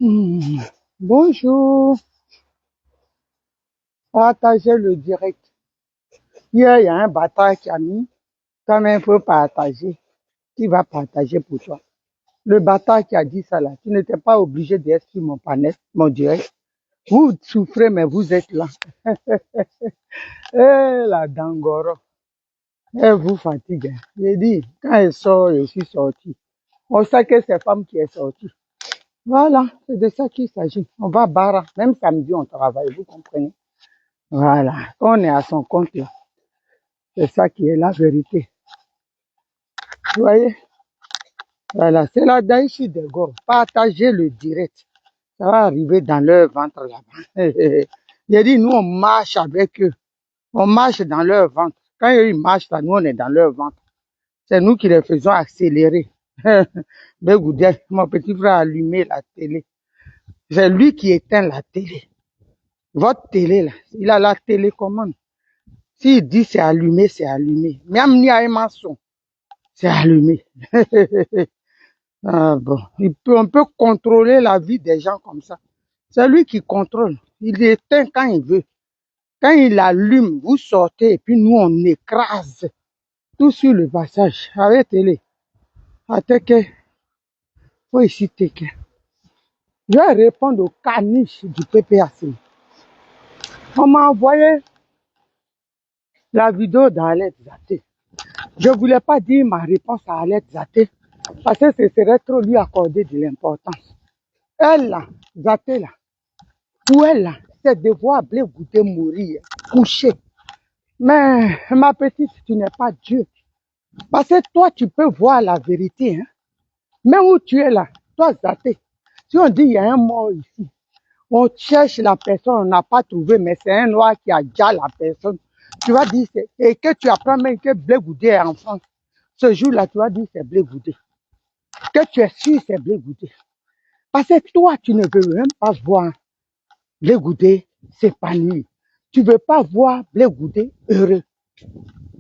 Hmm. Bonjour, partagez le direct. Hier, il y a un bâtard qui a mis, quand même, faut partager. Qui va partager pour toi? Le bâtard qui a dit ça là, tu n'étais pas obligé d'être sur mon panel, mon direct. Vous souffrez, mais vous êtes là. Eh, la dangoro. Elle vous fatigue. J'ai dit, quand elle sort, je suis sorti. On sait que c'est femme qui est sortie. Voilà, c'est de ça qu'il s'agit. On va barra. Même samedi, on travaille, vous comprenez? Voilà, on est à son compte là. C'est ça qui est la vérité. Vous voyez? Voilà, c'est la Daïchi de Go. Partagez le direct. Ça va arriver dans leur ventre là-bas. J'ai dit, nous, on marche avec eux. On marche dans leur ventre. Quand ils marchent là, nous, on est dans leur ventre. C'est nous qui les faisons accélérer. Bégoudel, mon petit frère a allumé la télé. C'est lui qui éteint la télé. Votre télé là, il a la télécommande. S'il dit c'est allumé, c'est allumé. Même ni à un maçon, c'est allumé. Ah bon, on peut contrôler la vie des gens comme ça. C'est lui qui contrôle. Il éteint quand il veut. Quand il allume, vous sortez et puis nous on écrase tout sur le passage. Arrêtez-les. Attaquez. Faut ici taquer. Je vais répondre au caniche du PPAC. On m'a envoyé la vidéo d'Alette Zaté. Je ne voulais pas dire ma réponse à Alette Zaté parce que ce serait trop lui accorder de l'importance. Elle là, Zaté là, pour elle là, c'est de voir Blé Goudé mourir, couché. Mais ma petite, tu n'es pas Dieu. Parce que toi, tu peux voir la vérité. Hein? Mais où tu es là, toi Zaté, si on dit il y a un mort ici, on cherche la personne, on n'a pas trouvé, mais c'est un noir qui a déjà la personne. Tu vas dire, et que tu apprends même que Blé Goudé est en France. Ce jour-là, tu vas dire c'est Blé Goudé. Que tu es sûr c'est Blé Goudé. Parce que toi, tu ne veux même pas voir Blé Goudé s'épanouir. Tu ne veux pas voir Blé Goudé heureux.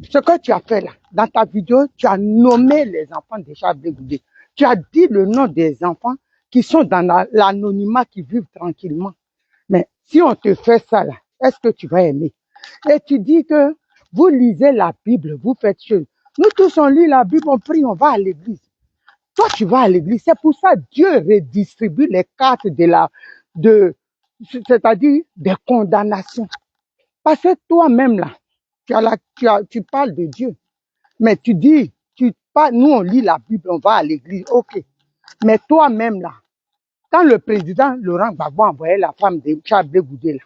Ce que tu as fait là, dans ta vidéo, tu as nommé les enfants de Charles Blé Goudé. Tu as dit le nom des enfants qui sont dans l'anonymat, qui vivent tranquillement. Mais si on te fait ça là, est-ce que tu vas aimer? Et tu dis que vous lisez la Bible, vous faites chose. Nous tous on lit la Bible, on prie, on va à l'église. Toi tu vas à l'église. C'est pour ça que Dieu redistribue les cartes c'est-à-dire des condamnations. Parce que toi-même là, tu parles de Dieu. Mais tu dis, nous on lit la Bible, on va à l'église, ok. Mais toi-même là, quand le président Laurent Gbagbo envoyait la femme de Charles Blé Goudé là,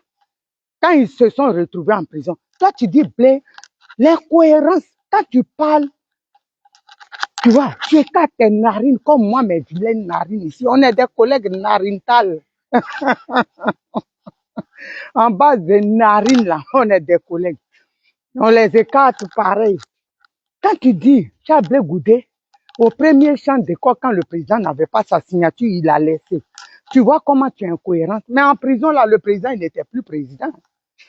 quand ils se sont retrouvés en prison, toi tu dis Blé, l'incohérence, quand tu parles, tu vois, tu écartes tes narines comme moi, mes vilaines narines ici. On est des collègues narintal. En base de narines là, on est des collègues. On les écarte pareil. Quand tu dis, Charles Blé Goudé, au premier champ d'école, quand le président n'avait pas sa signature, il a laissé. Tu vois comment tu es incohérente. Mais en prison, là, le président, il n'était plus président.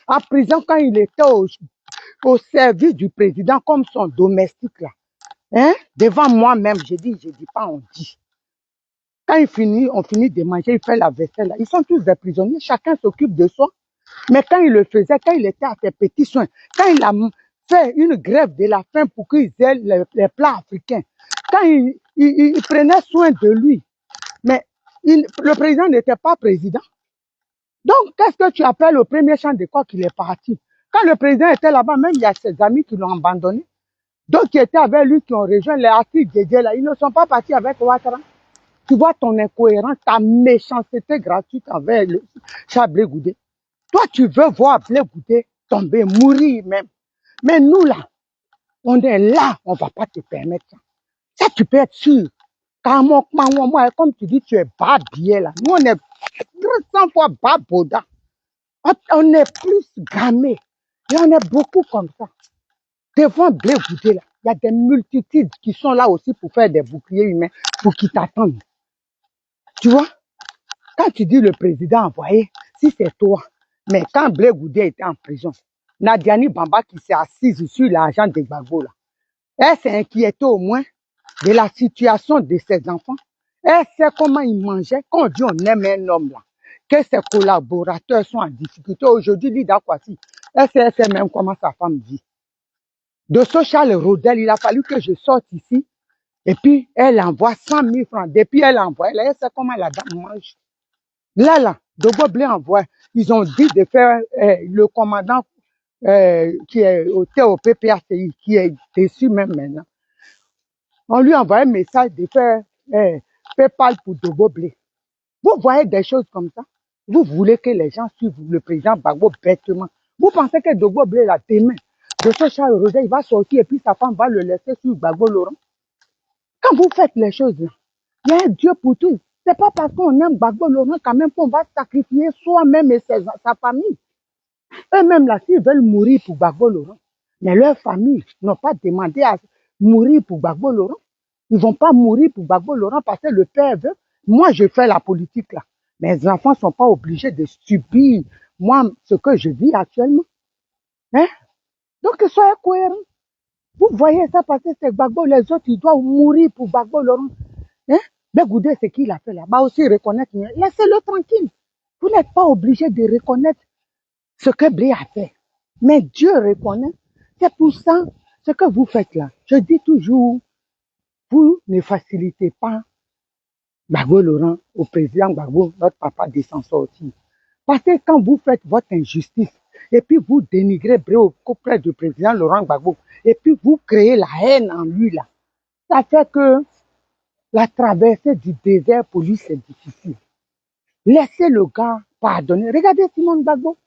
En prison, quand il était au service du président, comme son domestique, là, hein, devant moi-même, je dis pas, on dit. Quand on finit de manger, il fait la vaisselle, là. Ils sont tous des prisonniers, chacun s'occupe de soi. Mais quand il le faisait, quand il était à ses petits soins, quand il a fait une grève de la faim pour qu'ils aient les plats africains, quand il prenait soin de lui, mais le président n'était pas président. Donc, qu'est-ce que tu appelles au premier champ d'école qu'il est parti? Quand le président était là-bas, même il y a ses amis qui l'ont abandonné. D'autres qui étaient avec lui, qui ont rejoint les artistes Djedje, là, ils ne sont pas partis avec Ouattara. Tu vois ton incohérence, ta méchanceté gratuite envers le Charles Blé Goudé. Toi, tu veux voir Blé Goudé tomber, mourir même. Mais nous, là, on est là, on ne va pas te permettre ça. Ça, tu peux être sûr. Car moi, comme tu dis, tu es bas billet, là. Nous, on est 100 fois bas boda. On est plus gamés. Et on est beaucoup comme ça. Devant Blé Goudé, là, il y a des multitudes qui sont là aussi pour faire des boucliers humains, pour qu'ils t'attendent. Tu vois? Quand tu dis le président envoyé, si c'est toi, mais quand Blé Goudé était en prison, Nadiani Bamba qui s'est assise sur l'argent de Gbagbo, là, elle s'est inquiétée au moins de la situation de ses enfants. Elle sait comment il mangeait. Quand on dit on aime un homme là, que ses collaborateurs sont en difficulté. Aujourd'hui, Lida Kwasi, elle sait même comment sa femme vit. De ce Charles Rodel, il a fallu que je sorte ici. Et puis, elle envoie 100 000 francs. Depuis, elle envoie. Elle sait comment la dame mange. Là, Dogo Blé envoie. Ils ont dit de faire le commandant qui est au PPACI, qui est déçu même maintenant. On lui envoie un message de faire PayPal pour Dogo Blé. Vous voyez des choses comme ça. Vous voulez que les gens suivent le président Gbagbo bêtement. Vous pensez que Dogo Blé, là, demain, de ce Charles Rodel, il va sortir et puis sa femme va le laisser sur Gbagbo Laurent. Quand vous faites les choses là, il y a un Dieu pour tout. C'est pas parce qu'on aime Gbagbo Laurent quand même qu'on va sacrifier soi-même et sa famille. Eux-mêmes là, s'ils veulent mourir pour Gbagbo Laurent, mais leurs familles n'ont pas demandé à mourir pour Gbagbo Laurent. Ils vont pas mourir pour Gbagbo Laurent parce que le père veut. Moi, je fais la politique là. Mes enfants sont pas obligés de subir, moi, ce que je vis actuellement. Hein? Donc, soyez cohérents. Vous voyez ça passer, c'est Gbagbo, les autres, ils doivent mourir pour Gbagbo Laurent. Hein? Mais Goudé, ce qu'il a fait là-bas aussi, reconnaître. Laissez-le tranquille. Vous n'êtes pas obligé de reconnaître ce que Blé a fait. Mais Dieu reconnaît. C'est pour ça, ce que vous faites là. Je dis toujours, vous ne facilitez pas Gbagbo Laurent au président Gbagbo, notre papa de s'en sortir. Parce que quand vous faites votre injustice, et puis vous dénigrez Blé auprès du président Laurent Gbagbo, et puis vous créez la haine en lui là, ça fait que la traversée du désert pour lui c'est difficile. Laissez le gars pardonner. Regardez Simone Gbagbo,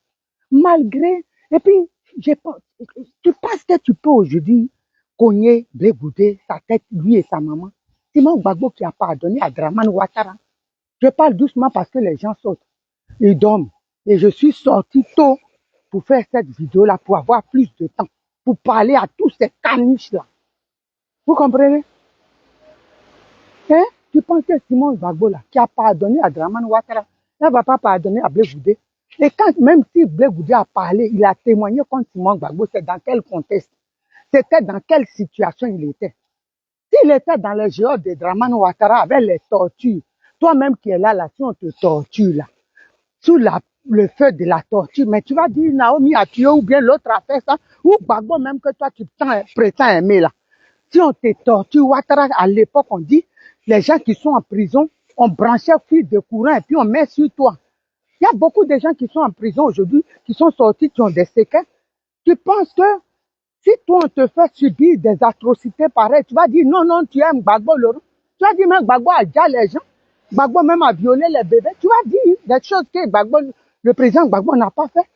malgré, et puis tu penses que tu peux aujourd'hui cogner Blé Goudé, sa tête, lui et sa maman. Simone Gbagbo qui a pardonné à Dramane Ouattara. Je parle doucement parce que les gens sautent. Ils dorment. Et je suis sorti tôt pour faire cette vidéo-là, pour avoir plus de temps, pour parler à tous ces caniches-là. Vous comprenez? Hein? Tu penses que Simone Gbagbo, là, qui a pardonné à Dramane Ouattara, elle ne va pas pardonner à Blé Goudé? Et quand, même si Blé Goudé a parlé, il a témoigné contre Simone Gbagbo, c'est dans quel contexte? C'était dans quelle situation il était? S'il était dans les géants de Dramane Ouattara avec les tortures, toi-même qui es là, si on te torture là, sous le feu de la torture, mais tu vas dire Naomi a tué ou bien l'autre a fait ça, ou Gbagbo même que toi tu prétends aimer là. Si on te torture, Ouattara, à l'époque on dit, les gens qui sont en prison, on branchait fil de courant et puis on met sur toi. Il y a beaucoup de gens qui sont en prison aujourd'hui, qui sont sortis, qui ont des séquelles. Tu penses que si toi, on te fait subir des atrocités pareilles, tu vas dire non, non, tu aimes Gbagbo Laurent. Tu vas dire même Gbagbo a déjà les gens. Gbagbo même a violé les bébés. Tu vas dire des choses que Gbagbo, le président Gbagbo n'a pas fait.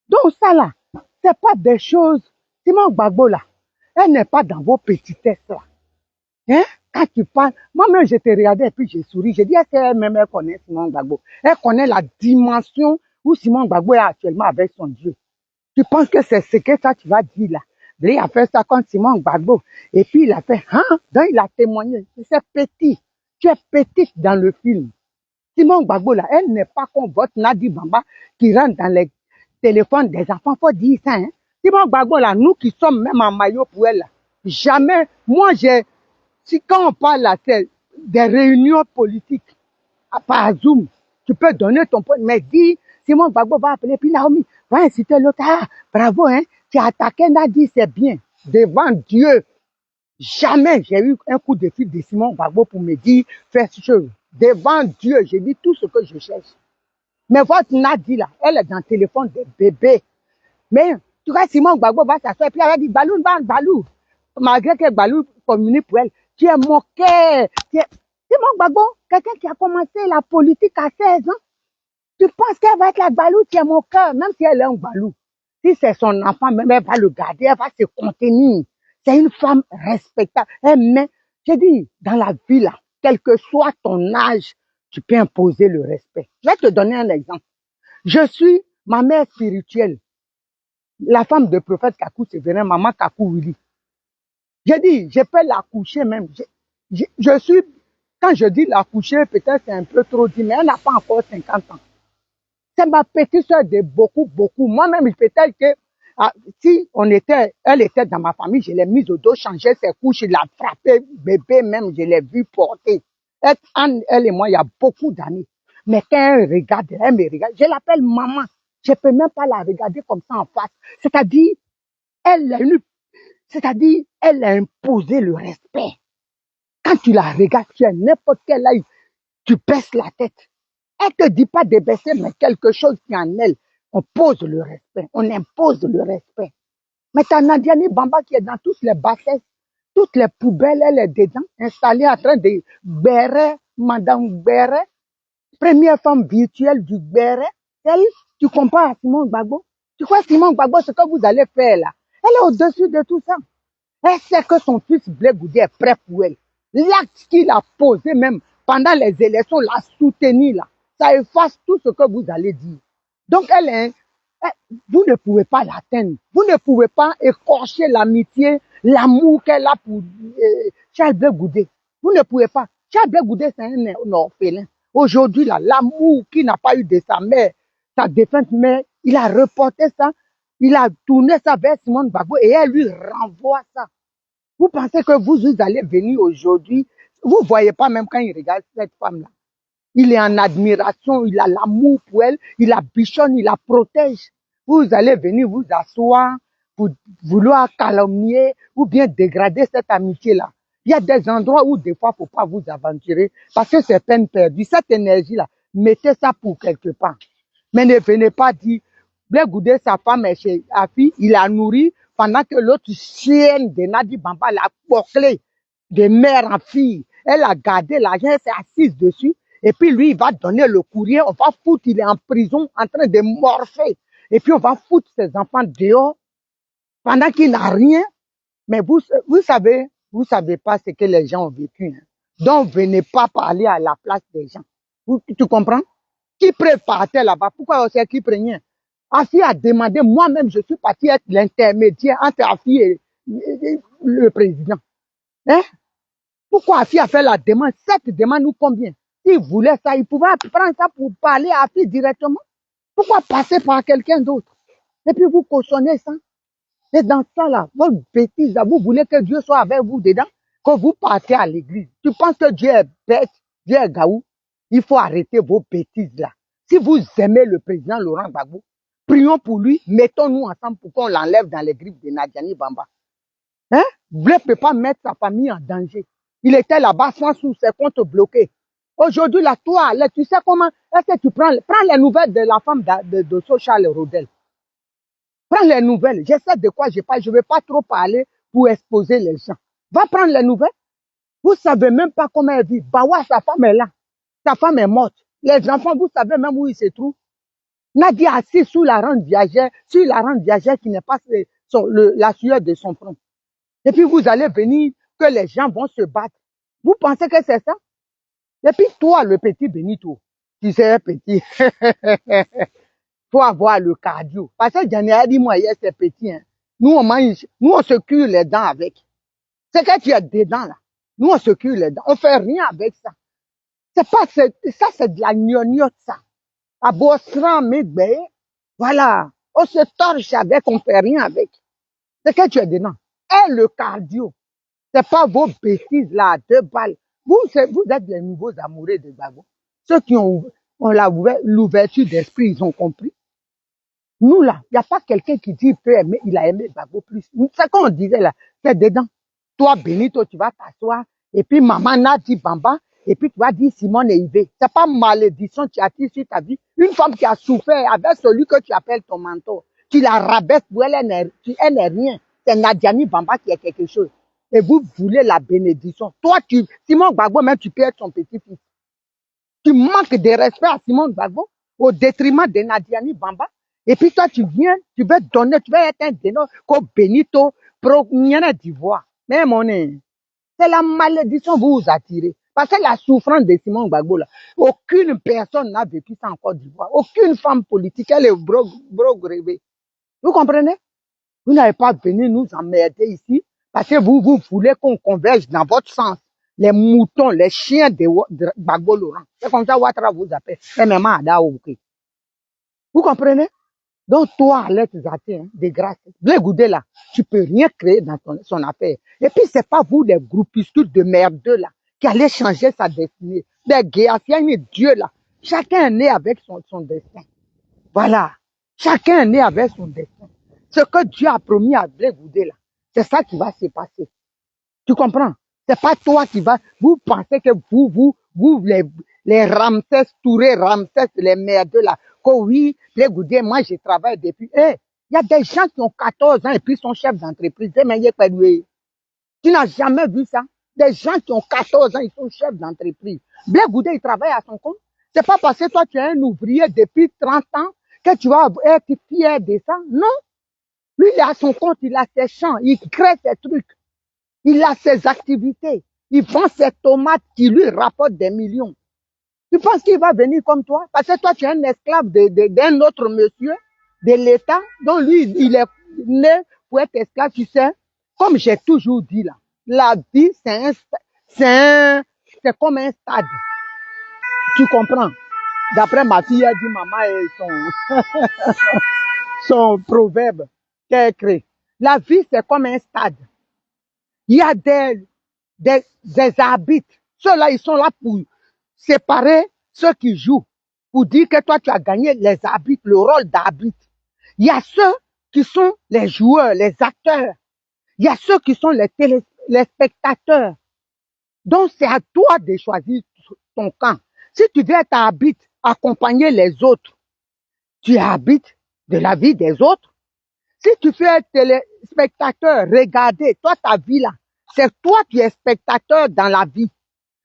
Donc ça là, c'est pas des choses. Simon Gbagbo là, elle n'est pas dans vos petitesses là. Hein? Quand tu parles, moi-même je te regardais et puis je souris. Je dis, est-ce qu'elle-même elle connaît Simon Gbagbo? Elle connaît la dimension où Simon Gbagbo est actuellement avec son Dieu. Tu penses que c'est ce que ça tu vas dire là? Blé a fait ça contre Simon Gbagbo. Et puis il a fait, hein? Donc il a témoigné. C'est petit. Tu es petite dans le film. Simon Gbagbo là, elle n'est pas comme votre Nadi Bamba qui rentre dans les téléphones des enfants. Faut dire ça, hein? Simon Gbagbo là, nous qui sommes même en maillot pour elle là, jamais, moi si quand on parle là, c'est des réunions politiques par Zoom, tu peux donner ton point, mais dis, Simon Gbagbo va appeler, puis Naomi va inciter l'autre, ah, bravo, hein, tu as attaqué Nadi, c'est bien, devant Dieu. Jamais j'ai eu un coup de fil de Simon Gbagbo pour me dire, fais ce chose. Devant Dieu, j'ai dit tout ce que je cherche. Mais votre Nadi là, elle est dans le téléphone des bébés. Mais, tu vois, Simon Gbagbo va s'asseoir, et puis elle va dire, Balou, Balou. Malgré que Balou communique pour elle, tu es mon cœur. Simon Gbagbo, quelqu'un qui a commencé la politique à 16 ans, tu penses qu'elle va être la Balou, tu es mon cœur, même si elle est un Balou. Si c'est son enfant, même elle va le garder, elle va se contenir. C'est une femme respectable. Mais, je dis, dans la vie là, quel que soit ton âge, tu peux imposer le respect. Je vais te donner un exemple. Je suis ma mère spirituelle. La femme de prophète Kakou, c'est vraiment maman Kakou Willy. J'ai dit, je peux l'accoucher même. Je suis, quand je dis l'accoucher, peut-être c'est un peu trop dit, mais elle n'a pas encore 50 ans. C'est ma petite soeur de beaucoup, beaucoup. Moi-même, peut-être que si elle était dans ma famille, je l'ai mise au dos, changé ses couches, je l'ai frappé, bébé même, je l'ai vu porter. Elle et moi, il y a beaucoup d'années. Mais quand elle me regarde, je l'appelle maman. Je peux même pas la regarder comme ça en face. C'est-à-dire, elle a une, c'est-à-dire, elle a imposé le respect. Quand tu la regardes, tu as n'importe quel âge, tu baisses la tête. Elle te dit pas de baisser, mais quelque chose qui est en elle. On pose le respect, on impose le respect. Mais t'as Nadiani Bamba qui est dans toutes les bassesses, toutes les poubelles, elle est dedans, installée en train de bérer, Madame Béret, première femme virtuelle du Béret. Elle, tu compares à Simone Gbagbo. Tu crois Simone Gbagbo, ce que vous allez faire là? Elle est au-dessus de tout ça. Elle sait que son fils Blé Goudé est prêt pour elle. L'acte qu'il a posé même pendant les élections, l'a soutenu là, ça efface tout ce que vous allez dire. Donc vous ne pouvez pas l'atteindre. Vous ne pouvez pas écorcher l'amitié, l'amour qu'elle a pour Charles Blé Goudé. Vous ne pouvez pas. Charles Blé Goudé, c'est un orphelin. Aujourd'hui, là, l'amour qu'il n'a pas eu de sa mère, sa défunte mère, il a reporté ça, il a tourné ça vers Simone Gbagbo et elle lui renvoie ça. Vous pensez que vous allez venir aujourd'hui, vous ne voyez pas même quand il regarde cette femme-là. Il est en admiration, il a l'amour pour elle, il la bichonne, il la protège. Vous allez venir vous asseoir pour vouloir calomnier ou bien dégrader cette amitié-là. Il y a des endroits où des fois il ne faut pas vous aventurer parce que c'est peine perdue. Cette énergie-là, mettez ça pour quelque part. Mais ne venez pas dire, Blé Goudé, sa femme est chez Afi, il a nourri pendant que l'autre chienne de Nadi Bamba l'a bouclé de mère en fille. Elle a gardé l'argent, elle s'est assise dessus. Et puis lui, il va donner le courrier, on va foutre, il est en prison en train de morfer. Et puis on va foutre ses enfants dehors pendant qu'il n'a rien. Mais vous savez pas ce que les gens ont vécu. Hein. Donc venez pas parler à la place des gens. Tu comprends? Qui préparait là-bas? Pourquoi on sait qui prenait? Afi a demandé, moi-même, je suis parti être l'intermédiaire entre Afi et le président. Hein? Pourquoi Afi a fait la demande? Cette demande nous combien? S'il voulait ça, il pouvait prendre ça pour parler à Afi directement. Pourquoi passer par quelqu'un d'autre? Et puis vous cautionnez ça. Et dans ça là, votre bêtise là, vous voulez que Dieu soit avec vous dedans, que vous partez à l'église. Tu penses que Dieu est bête, Dieu est gaou? Il faut arrêter vos bêtises là. Si vous aimez le président Laurent Gbagbo, prions pour lui, mettons-nous ensemble pour qu'on l'enlève dans les griffes de Nadiani Bamba. Hein? Blé ne peut pas mettre sa famille en danger. Il était là-bas sans sous ses comptes bloqués. Aujourd'hui, là, toi, là, tu sais comment est-ce que tu prends les nouvelles de la femme de Social Rodel. Prends les nouvelles. Je sais de quoi je parle. Je ne vais pas trop parler pour exposer les gens. Va prendre les nouvelles. Vous ne savez même pas comment elle vit. Bawa, sa femme est là. Sa femme est morte. Les enfants, vous savez même où ils se trouvent. Nadia assis sur la rente viagère qui n'est pas la sueur de son front. Et puis vous allez venir que les gens vont se battre. Vous pensez que c'est ça? Et puis toi, le petit Benito, tu sais, petit, faut avoir le cardio. Parce que j'en ai dit, moi, hier, c'est petit. Hein. Nous, on mange, nous, on se cure les dents avec. C'est que tu as des dents, là. Nous, on se cure les dents. On fait rien avec ça. C'est pas, ça, c'est de la gnognotte, ça. À Bosran, Medbé, voilà. On se torche avec, on fait rien avec. C'est que tu as des dents. Et le cardio. C'est pas vos bêtises, là, à 2 balles. Vous êtes les nouveaux amoureux de Gbagbo. Ceux qui ont l'ouverture d'esprit, ils ont compris. Nous, là, il n'y a pas quelqu'un qui dit il a aimé Gbagbo plus. C'est qu'on disait, là, c'est dedans. Toi, Benito, tu vas t'asseoir, et puis maman Nadi Bamba, et puis tu vas dire Simone et Yves. C'est pas malédiction que tu attires sur ta vie. Une femme qui a souffert avec celui que tu appelles ton mentor, tu la rabaisses pour elle n'est rien. C'est Nadiani Bamba qui est quelque chose. Et vous voulez la bénédiction. Toi, Simone Gbagbo, même tu peux être son petit-fils. Tu manques de respect à Simone Gbagbo au détriment de Nadiani Bamba. Et puis toi, tu viens, tu veux donner, tu veux être un dénor comme Benito, Nyana d'Ivoire. Mais mon c'est la malédiction que vous vous attirez. Parce que la souffrance de Simone Gbagbo, là, aucune personne n'a vécu ça en Côte d'Ivoire. Aucune femme politique, elle est brogrévée. Vous comprenez? Vous n'avez pas venu nous emmerder ici parce que vous voulez qu'on converge dans votre sens. Les moutons, les chiens de Gbagbo Laurent. C'est comme ça Ouattara vous appelle. MMA Ada Ouké. Vous comprenez? Donc toi, Alex Zaté, hein, de grâce, Blé Goudé là, tu peux rien créer dans son affaire. Et puis c'est pas vous les groupuscules de merdeux là qui allait changer sa destinée. Des Géasiens, Dieu là. Chacun est né avec son destin. Voilà. Chacun est né avec son destin. Ce que Dieu a promis à Blé Goudé là, c'est ça qui va se passer. Tu comprends? C'est pas toi qui vas. Vous pensez que vous les Ramsès Touré, Ramsès, les merdeux là, que oui, les Goudé, moi je travaille depuis. Il y a des gens qui ont 14 ans et puis sont chefs d'entreprise. Tu n'as jamais vu ça? Des gens qui ont 14 ans, ils sont chefs d'entreprise. Blé Goudé, il travaille à son compte. C'est pas parce que toi tu es un ouvrier depuis 30 ans que tu vas être fier de ça. Non. Lui, il est à son compte, il a ses champs, il crée ses trucs. Il a ses activités. Il vend ses tomates qui lui rapportent des millions. Tu penses qu'il va venir comme toi? Parce que toi, tu es un esclave d'un autre monsieur de l'État, dont lui, il est né pour être esclave, tu sais. Comme j'ai toujours dit là, la vie, c'est comme un stade. Tu comprends? D'après ma fille, elle dit maman et son proverbe qu'elle crée. La vie, c'est comme un stade. Il y a des arbitres. Ceux-là, ils sont là pour séparer ceux qui jouent, pour dire que toi, tu as gagné les arbitres, le rôle d'arbitre. Il y a ceux qui sont les joueurs, les acteurs. Il y a ceux qui sont les spectateurs. Donc, c'est à toi de choisir ton camp. Si tu veux être arbitre, accompagner les autres, tu es arbitre de la vie des autres. Si tu fais être téléspectateur, regarder, toi, ta vie là, c'est toi qui es spectateur dans la vie.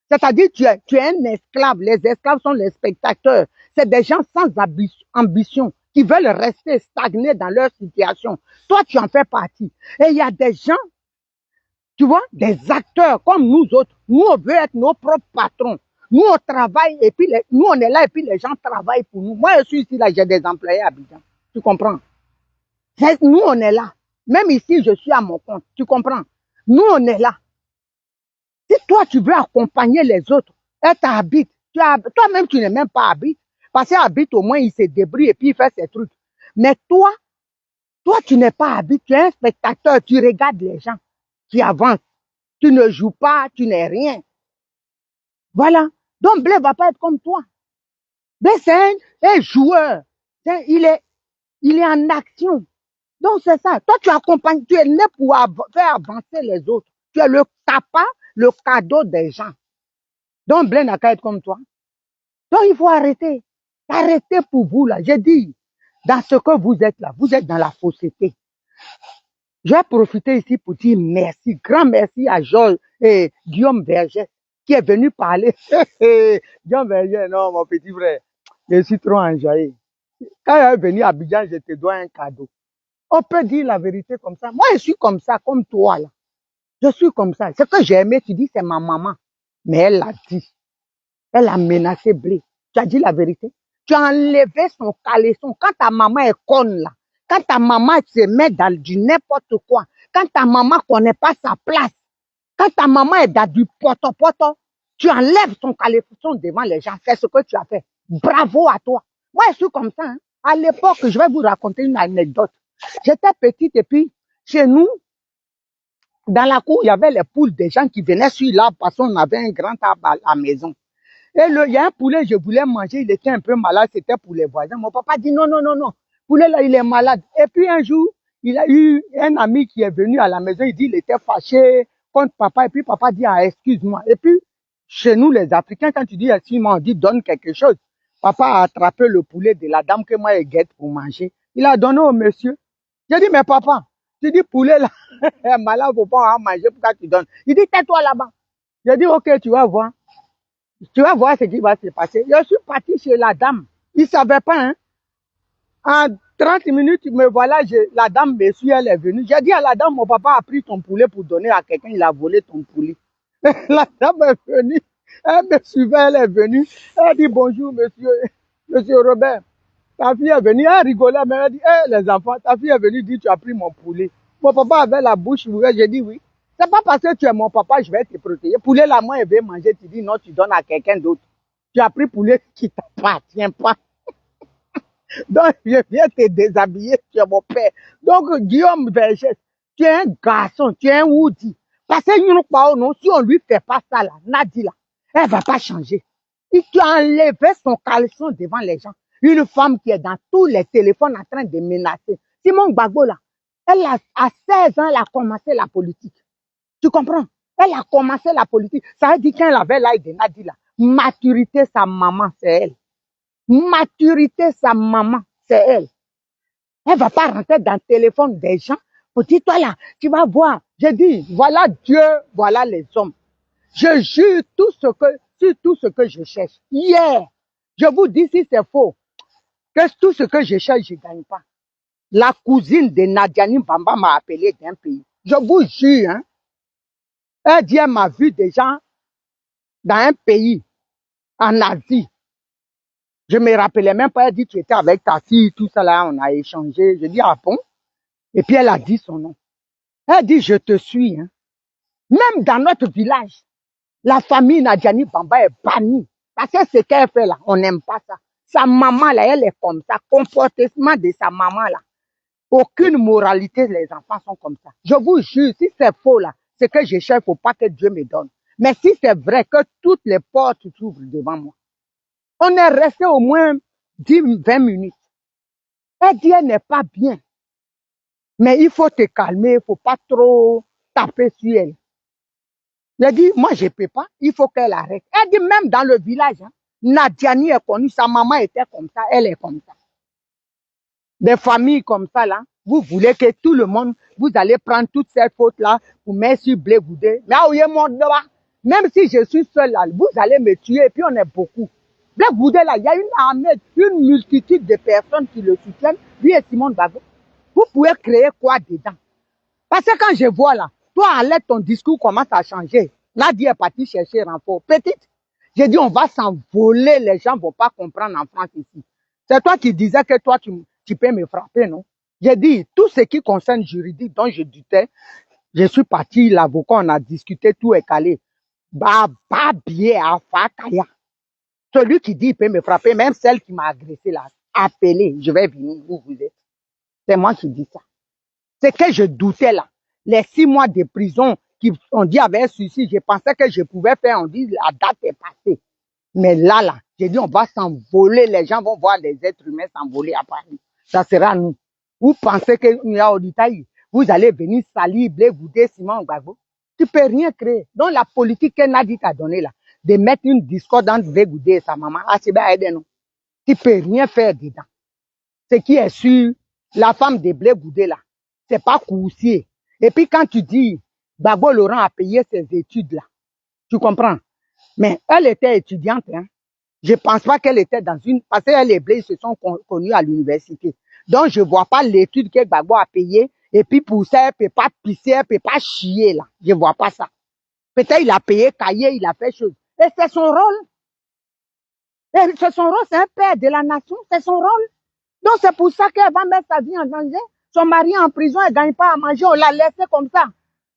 C'est-à-dire tu es un esclave. Les esclaves sont les spectateurs. C'est des gens sans ambition qui veulent rester stagnés dans leur situation. Toi, tu en fais partie. Et il y a des gens, tu vois, des acteurs comme nous autres. Nous, on veut être nos propres patrons. Nous, on travaille et puis nous, on est là et puis les gens travaillent pour nous. Moi, je suis ici, là, j'ai des employés à Abidjan. Tu comprends? Nous, on est là. Même ici, je suis à mon compte. Tu comprends? Nous, on est là. Si toi, tu veux accompagner les autres, être arbitre, toi-même, tu n'es même pas arbitre. Parce qu'arbitre, au moins, il se débrouille et puis il fait ses trucs. Mais toi, tu n'es pas arbitre, tu es un spectateur, tu regardes les gens qui avancent. Tu ne joues pas, tu n'es rien. Voilà. Donc, Blé va pas être comme toi. Blé, c'est un joueur. Il est en action. Donc, c'est ça. Toi, tu accompagnes, tu es né pour faire avancer les autres. Tu es le tapa, le cadeau des gens. Donc, Blé n'a qu'à être comme toi. Donc, il faut arrêter. Arrêtez pour vous, là. J'ai dit, dans ce que vous êtes là, vous êtes dans la fausseté. Je vais profiter ici pour dire merci, grand merci à Georges et Guillaume Verger qui est venu parler. Guillaume Verger, non, mon petit frère, je suis trop enjaillé. Quand il est venu à Abidjan, je te dois un cadeau. On peut dire la vérité comme ça. Moi, je suis comme ça, comme toi, là. Je suis comme ça. Ce que j'ai aimé, tu dis, c'est ma maman. Mais elle l'a dit. Elle a menacé Blé. Tu as dit la vérité. Tu as enlevé son caleçon. Quand ta maman est conne là, quand ta maman se met dans du n'importe quoi, quand ta maman connaît pas sa place, quand ta maman est dans du poto-poto, tu enlèves son caleçon devant les gens. C'est ce que tu as fait. Bravo à toi. Moi, je suis comme ça. Hein. À l'époque, je vais vous raconter une anecdote. J'étais petite et puis, chez nous, dans la cour, il y avait les poules des gens qui venaient sur l'arbre parce qu'on avait un grand arbre à la maison. Et il y a un poulet, je voulais manger, il était un peu malade, c'était pour les voisins. Mon papa dit non, non, non, non. Poulet là, il est malade. Et puis un jour, il a eu un ami qui est venu à la maison, il dit il était fâché contre papa. Et puis papa dit ah, excuse-moi. Et puis, chez nous les Africains, quand tu dis excuse-moi, on dit donne quelque chose. Papa a attrapé le poulet de la dame que moi je guette pour manger. Il a donné au monsieur. J'ai dit mais papa, tu dis poulet là, est malade, faut pas en manger, pourquoi tu donnes? Il dit tais-toi là-bas. J'ai dit ok, tu vas voir. Tu vas voir ce qui va se passer. Je suis parti chez la dame. Il ne savait pas. Hein. En 30 minutes, me voilà, la dame me suit, elle est venue. J'ai dit à la dame, mon papa a pris ton poulet pour donner à quelqu'un, il a volé ton poulet. La dame est venue, elle me suivait, elle est venue. Elle dit bonjour, monsieur Robert. Ta fille est venue, elle rigolait, mais elle dit, hey, les enfants, ta fille est venue dire, tu as pris mon poulet. Mon papa avait la bouche ouverte, j'ai dit oui. C'est pas parce que tu es mon papa, je vais te protéger. Poulet, là, moi, elle veut manger, tu dis non, tu donnes à quelqu'un d'autre. Tu as pris poulet qui t'appartient pas. Donc, je viens te déshabiller, tu es mon père. Donc, Guillaume Vergès, tu es un garçon, tu es un Woody. Parce que non, si on lui fait pas ça là, Nadi là, elle va pas changer. Il tu as enlevé son caleçon devant les gens. Une femme qui est dans tous les téléphones en train de menacer. Simone Gbagbo là, elle a, à 16 ans, elle a commencé la politique. Tu comprends? Elle a commencé la politique. Ça veut dire qu'elle avait l'âge de Nadi là. Maturité, sa maman, c'est elle. Maturité, sa maman, c'est elle. Elle va pas rentrer dans le téléphone des gens pour dire, toi là, tu vas voir. Je dis, voilà Dieu, voilà les hommes. Je jure sur tout ce que je cherche. Hier, je vous dis si c'est faux, que tout ce que je cherche, je ne gagne pas. La cousine de Nadiani Bamba m'a appelé d'un pays. Je vous jure, hein. Elle dit, elle m'a vu des gens dans un pays, en Asie. Je me rappelais même pas, elle dit, tu étais avec ta fille, tout ça là, on a échangé. Je dis, ah bon? Et puis elle a dit son nom. Elle dit, je te suis, hein. Même dans notre village, la famille Nadiani Bamba est bannie. Parce que ce qu'elle fait là, on n'aime pas ça. Sa maman là, elle est comme ça. Comportement de sa maman là. Aucune moralité, les enfants sont comme ça. Je vous jure, si c'est faux là, ce que je cherche, il ne faut pas que Dieu me donne. Mais si c'est vrai que toutes les portes s'ouvrent devant moi, on est resté au moins 10-20 minutes. Elle dit, elle n'est pas bien. Mais il faut te calmer, il ne faut pas trop taper sur elle. J'ai dit, moi, je ne peux pas, il faut qu'elle arrête. Elle dit, même dans le village, hein, Nadiani est connue, sa maman était comme ça, elle est comme ça. Des familles comme ça, là, vous voulez que tout le monde, vous allez prendre toutes ces fautes-là pour mettre sur Blé Goudé. Mais même si je suis seul là, vous allez me tuer et puis on est beaucoup. Blé Goudé, là, il y a une armée, une multitude de personnes qui le soutiennent, lui et Simone Gbagbo. Vous pouvez créer quoi dedans? Parce que quand je vois là, toi, à l'aide, ton discours commence à changer. Nadia est partie chercher renfort. Petite, j'ai dit, on va s'envoler, les gens ne vont pas comprendre en France ici. C'est toi qui disais que toi, tu peux me frapper, non? J'ai dit, tout ce qui concerne juridique dont je doutais, je suis parti, l'avocat, on a discuté, tout est calé. Bah, bien, à Fakaya. Celui qui dit, il peut me frapper, même celle qui m'a agressé là, appelez, je vais venir où vous êtes. C'est moi qui dis ça. C'est que je doutais là. Les 6 mois de prison qu'on dit avait un suicide, je pensais que je pouvais faire, on dit la date est passée. Mais là, j'ai dit on va s'envoler, les gens vont voir les êtres humains s'envoler à Paris. Ça sera nous. Vous pensez que vous allez venir salir Blé Goudé, Simone Gbagbo? Tu peux rien créer. Donc la politique que Nadi t'a donnée là, de mettre une discorde entre Blé Goudé et sa maman, c'est bien aider nous. Tu peux rien faire dedans. Ce qui est sûr, la femme de Blé Goudé là, c'est pas coursier. Et puis quand tu dis, Gbagbo Laurent a payé ses études là, tu comprends? Mais elle était étudiante, hein. Je pense pas qu'elle était dans une, parce qu'elle et Blé se sont connus à l'université. Donc je vois pas l'étude que Gbagbo a payé, et puis pour ça, elle peut pas pisser, elle peut pas chier là. Je vois pas ça. Peut-être il a payé cahier, il a fait chose. Et c'est son rôle. Et c'est son rôle, c'est un père de la nation, c'est son rôle. Donc c'est pour ça qu'elle va mettre sa vie en danger. Son mari en prison, elle ne gagne pas à manger, on l'a laissé comme ça.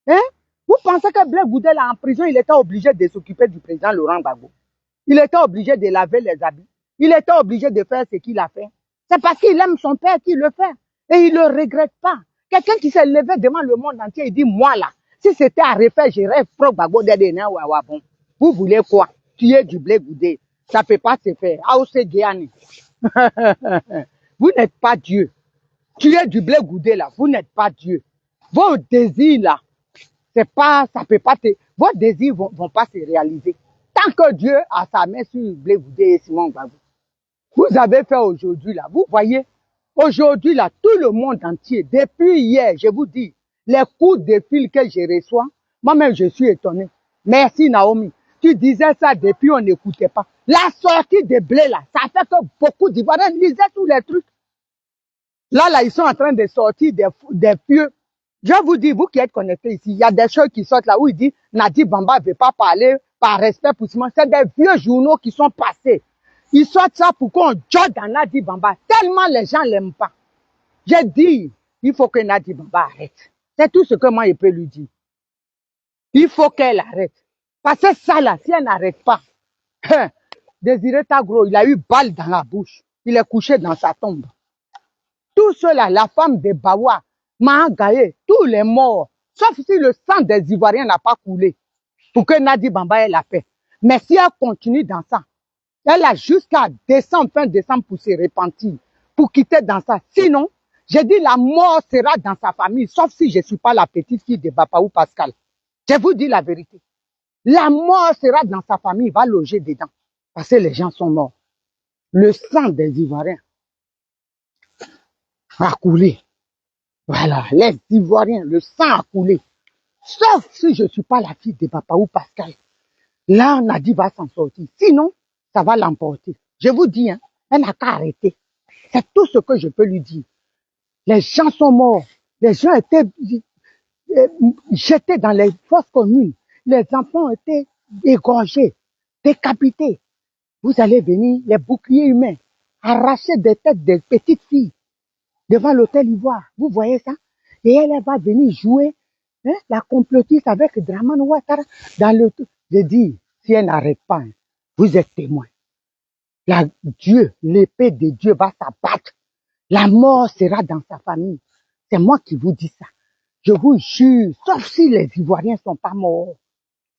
Hein? Vous pensez que Blé Goudé là en prison, il était obligé de s'occuper du président Laurent Gbagbo. Il était obligé de laver les habits. Il était obligé de faire ce qu'il a fait. C'est parce qu'il aime son père qu'il le fait. Et il ne le regrette pas. Quelqu'un qui s'est levé devant le monde entier, il dit, moi là, si c'était à refaire, j'irais pro Gbagbo d'Edena ou bon. Vous voulez quoi? Tuer du Blé Goudé. Ça ne peut pas se faire. Aousse Guéani. Vous n'êtes pas Dieu. Tuer du Blé Goudé là, vous n'êtes pas Dieu. Vos désirs là, c'est pas, ça peut pas vos désirs vont pas se réaliser. Tant que Dieu a sa main sur Blé Goudé et Simone Gbagbo. Vous avez fait aujourd'hui là, vous voyez, aujourd'hui là, tout le monde entier, depuis hier, je vous dis, les coups de fil que je reçois, moi-même je suis étonné. Merci Naomi. Tu disais ça depuis, on n'écoutait pas. La sortie de Blé là, ça fait que beaucoup d'Ivoiriens lisaient tous les trucs. Là, ils sont en train de sortir des vieux. Je vous dis, vous qui êtes connectés ici, il y a des choses qui sortent là où il dit Nadi Bamba ne veut pas parler par respect pour Simon. C'est des vieux journaux qui sont passés. Ils sortent ça pour qu'on joue dans Nadi Bamba. Tellement les gens ne l'aiment pas. J'ai dit, il faut que Nadi Bamba arrête. C'est tout ce que moi je peux lui dire. Il faut qu'elle arrête. Parce que ça là, si elle n'arrête pas, Désiré Tagro, il a eu balle dans la bouche. Il est couché dans sa tombe. Tout cela, la femme de Bawa, Mahagaye, tous les morts Sauf si le sang des Ivoiriens n'a pas coulé pour que Nadi Bamba ait la paix. Mais si elle continue dans ça, elle a jusqu'à décembre, fin décembre pour se repentir, pour quitter dans ça. Sinon, j'ai dit la mort sera dans sa famille, sauf si je ne suis pas la petite fille de Bapaou Pascal. Je vous dis la vérité. La mort sera dans sa famille, il va loger dedans. Parce que les gens sont morts. Le sang des Ivoiriens a coulé. Voilà, les Ivoiriens, le sang a coulé. Sauf si je ne suis pas la fille de Bapaou Pascal. Là, Nadi va s'en sortir. Sinon, ça va l'emporter. Je vous dis, hein, elle n'a qu'à arrêter. C'est tout ce que je peux lui dire. Les gens sont morts. Les gens étaient jetés dans les fosses communes. Les enfants étaient égorgés, décapités. Vous allez venir, les boucliers humains, arracher des têtes des petites filles devant l'hôtel Ivoire. Vous voyez ça? Et elle va venir jouer la complotiste avec Dramane Ouattara dans le... Je dis, si elle n'arrête pas, hein, vous êtes témoin. Dieu, l'épée de Dieu va s'abattre. La mort sera dans sa famille. C'est moi qui vous dis ça. Je vous jure, sauf si les Ivoiriens ne sont pas morts.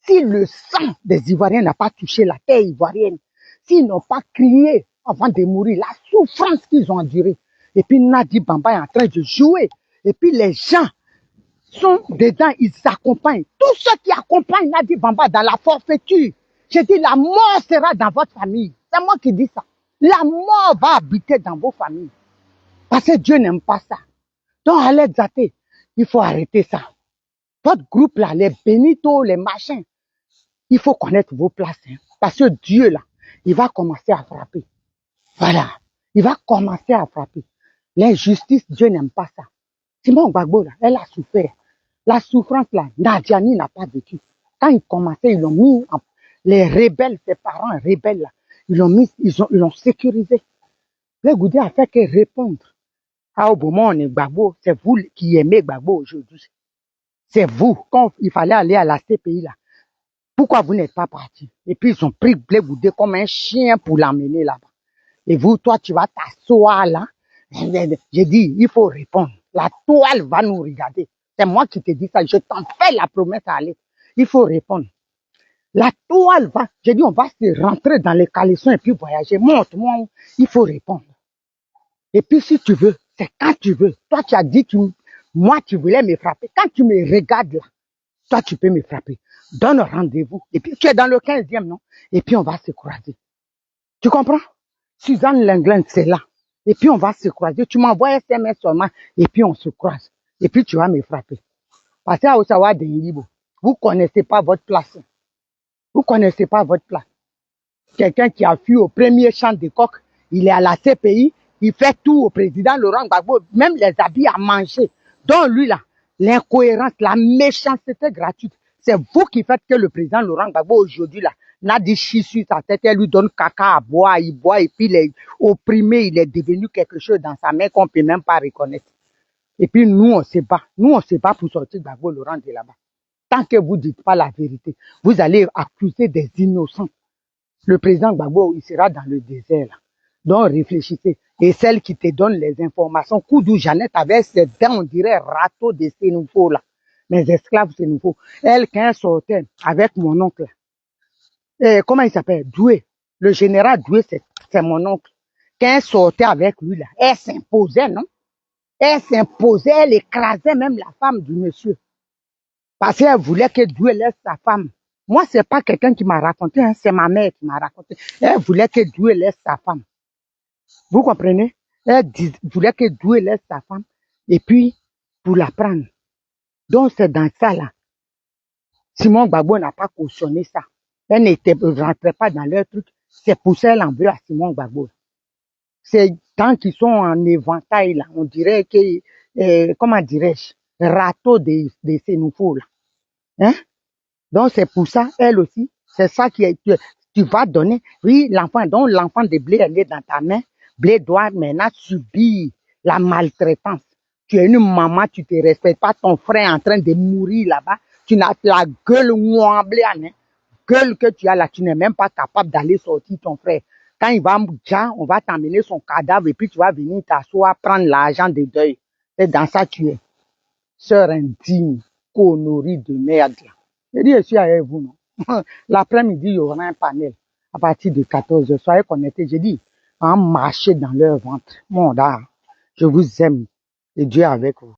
Si le sang des Ivoiriens n'a pas touché la terre ivoirienne, s'ils n'ont pas crié avant de mourir, la souffrance qu'ils ont endurée. Et puis Nadi Bamba est en train de jouer. Et puis les gens sont dedans, ils s'accompagnent. Tous ceux qui accompagnent Nadi Bamba dans la forfaiture, je dis la mort sera dans votre famille. C'est moi qui dis ça. La mort va habiter dans vos familles. Parce que Dieu n'aime pas ça. Donc, allez zater. Il faut arrêter ça. Votre groupe là, les Benito, les machins, il faut connaître vos places. Hein. Parce que Dieu là, il va commencer à frapper. Voilà. Il va commencer à frapper. L'injustice, Dieu n'aime pas ça. Simon Gbagbo là, elle a souffert. La souffrance là, Nadiani n'a pas vécu. Quand ils commençaient, ils l'ont mis, les rebelles, ses parents rebelles là, ils l'ont sécurisé. Le Goudé a fait que répondre. Ah, au moment où on est Gbagbo, c'est vous qui aimez Gbagbo aujourd'hui. C'est vous, quand il fallait aller à la CPI là. Pourquoi vous n'êtes pas parti? Et puis ils ont pris Blé Goudé comme un chien pour l'emmener là-bas. Et vous, toi, tu vas t'asseoir là. J'ai dit, il faut répondre. La toile va nous regarder. C'est moi qui te dis ça. Je t'en fais la promesse à aller. Il faut répondre. La toile va, j'ai dit, on va se rentrer dans les caleçons et puis voyager. Montre-moi, il faut répondre. Et puis si tu veux, c'est quand tu veux. Toi, tu as dit, moi, tu voulais me frapper. Quand tu me regardes là, toi, tu peux me frapper. Donne rendez-vous. Et puis, tu es dans le 15e, non? Et puis, on va se croiser. Tu comprends? Suzanne Lenglen, c'est là. Et puis, on va se croiser. Tu m'envoies SMS seulement. Et puis, on se croise. Et puis, tu vas me frapper. Parce qu'à Osawa Denyibo, vous connaissez pas votre place. Vous connaissez pas votre place. Quelqu'un qui a fui au premier champ de coq, il est à la CPI, il fait tout au président Laurent Gbagbo, même les habits à manger. Donc lui là, l'incohérence, la méchanceté gratuite, c'est vous qui faites que le président Laurent Gbagbo aujourd'hui là, n'a dit chi sur sa tête, elle lui donne caca à boire, il boit et puis il est opprimé, il est devenu quelque chose dans sa main qu'on ne peut même pas reconnaître. Et puis nous on se bat, pour sortir Gbagbo Laurent de là-bas. Tant que vous ne dites pas la vérité, vous allez accuser des innocents. Le président Gbagbo, il sera dans le désert là. Donc réfléchissez. Et celle qui te donne les informations, Koudou Jeannette avait ses dents, on dirait râteau de Sénoufo là. Mes esclaves Sénoufo. Elle, quand elle sortait avec mon oncle, comment il s'appelle? Doué. Le général Doué, c'est mon oncle. Quand elle sortait avec lui là, elle s'imposait, non? Elle s'imposait, elle écrasait même la femme du monsieur. Parce qu'elle voulait que Doué laisse sa femme. Moi, c'est pas quelqu'un qui m'a raconté, hein, c'est ma mère qui m'a raconté. Elle voulait que Doué laisse sa femme. Vous comprenez? Elle voulait que Doué laisse sa femme et puis pour la prendre. Donc c'est dans ça là. Simon Gbagbo n'a pas cautionné ça. Elle ne rentrait pas dans leur truc. C'est pour ça qu'elle en veut à Simon Gbagbo. C'est tant qu'ils sont en éventail là, on dirait que, comment dirais-je, râteau de Sénoufo là. Hein? Donc c'est pour ça, elle aussi, c'est ça tu vas donner. Oui, l'enfant, donc l'enfant de Blé, elle est dans ta main. Blé doit maintenant subir la maltraitance. Tu es une maman, tu te respectes pas, ton frère est en train de mourir là-bas. Tu n'as la gueule ouamblée, hein. Gueule que tu as là, tu n'es même pas capable d'aller sortir ton frère. Quand il va mourir, on va t'emmener son cadavre et puis tu vas venir t'asseoir, prendre l'argent de deuil. C'est dans ça que tu es. Sœur indigne. conneries de merde là. Je dis, je suis avec vous, non? L'après-midi, il y aura un panel à partir de 14h. Soyez connectés. J'ai dit, en marcher dans leur ventre. Mon gars, je vous aime et Dieu est avec vous.